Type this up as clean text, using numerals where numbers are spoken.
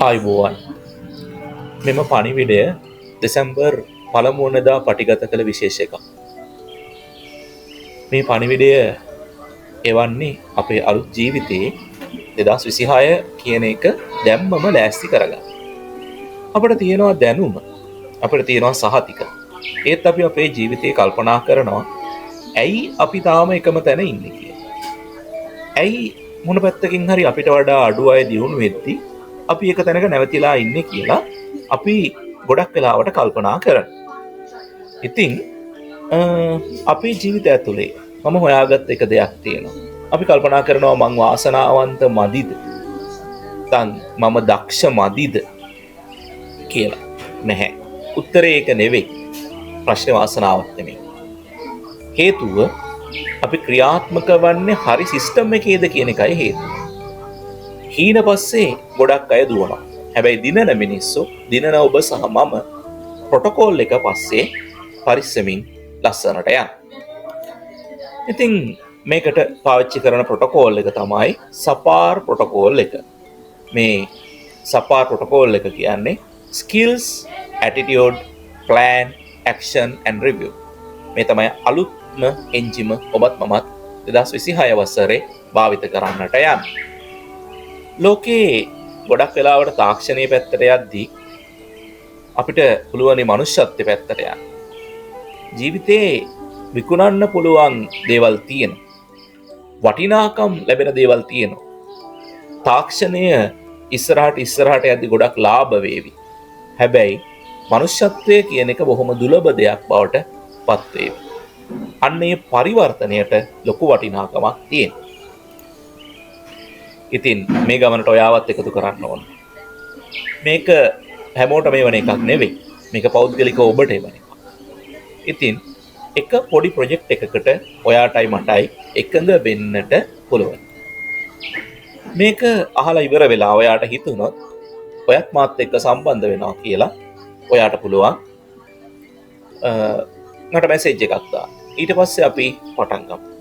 ආයුබෝවන් මෙම පණිවිඩය දෙසැම්බර් පළමුවනදා පටිගත කළ විශේෂ එකක්. මේ පණිවිඩය එවන්නේ අපේ අලුත් ජීවිතයේ 2026 කියන එක දැම්මම ලෑස්ති කරගන්න. අපිට තියෙනවා දැනුම, අපිට තියෙනවා සහතික. ඒත් අපි අපේ ජීවිතේ කල්පනා කරනවා ඇයි අපි තාම එකම තැන ඉන්නේ කියලා. ඇයි මොන පැත්තකින් හරි අපිට වඩා අඩු අය දියුණු වෙද්දී අපි එක තැනක නැවතිලා ඉන්නේ කියලා අපි ගොඩක් වෙලාවට කල්පනා කරනවා. ඉතින් අපේ ජීවිතය ඇතුලේ මම හොයාගත් එක දෙයක් තියෙනවා. අපි කල්පනා කරනවා මං වාසනාවන්ත මදිද? මම දක්ෂ මදිද කියලා. නැහැ. උත්තරේ ඒක නෙවෙයි. ප්‍රශ්නේ වාසනාවක් නෙමෙයි. හේතුව අපි ක්‍රියාත්මක වන්නේ හරි සිස්ටම් එකේද කියන එකයි හේතුව. හීන පස්සේ ගොඩක් අය දුවනවා. හැබැයි දිනන මිනිස්සු, දිනන ඔබ සහ මම ප්‍රොටෝකෝල් එක පස්සේ පරිස්සමින් ලස්සනට යන. ඉතින් මේකට පාවිච්චි කරන ප්‍රොටෝකෝල් එක තමයි සපාර් ප්‍රොටෝකෝල් එක. මේ සපාර් ප්‍රොටෝකෝල් එක කියන්නේ skills, attitude, plan, action and review. මේ තමයි අලුත්ම එන්ජිම ඔබත් මමත් 2026 වසරේ භාවිත කරන්නට යන්නේ. ලෝකේ ගොඩක් වෙලාවට තාක්ෂණයේ පැත්තට යද්දී අපිට පුළුවන් මනුෂ්‍යත්වයේ පැත්තට යන්න. ජීවිතේ විකුණන්න පුළුවන් දේවල් තියෙනවා. වටිනාකම් ලැබෙන දේවල් තියෙනවා. තාක්ෂණය ඉස්සරහට යද්දී ගොඩක් ලාභ වේවි. හැබැයි මනුෂ්‍යත්වය කියන එක බොහොම දුලබ දෙයක් බවට පත් වේවි. අන්න ඒ පරිවර්තනයට ලොකු වටිනාකමක් තියෙනවා. ඉතින් මේ ගමනට ඔයාවත් එකතු කරන්න ඕන. මේක හැමෝටම එවන එකක් නෙවෙයි. මේක පෞද්ගලිකව ඔබට එවන එකක්. ඉතින් එක පොඩි ප්‍රොජෙක්ට් එකකට ඔයාටයි මටයි එකඟ වෙන්නට පුළුවන්. මේක අහලා ඉවර වෙලා ඔයාට හිතුනොත් ඔයත් මාත් එක්ක සම්බන්ධ වෙනවා කියලා ඔයාට පුළුවන් මට මැසේජ් එකක් දාන්න. ඊට පස්සේ අපි පටන් ගමු.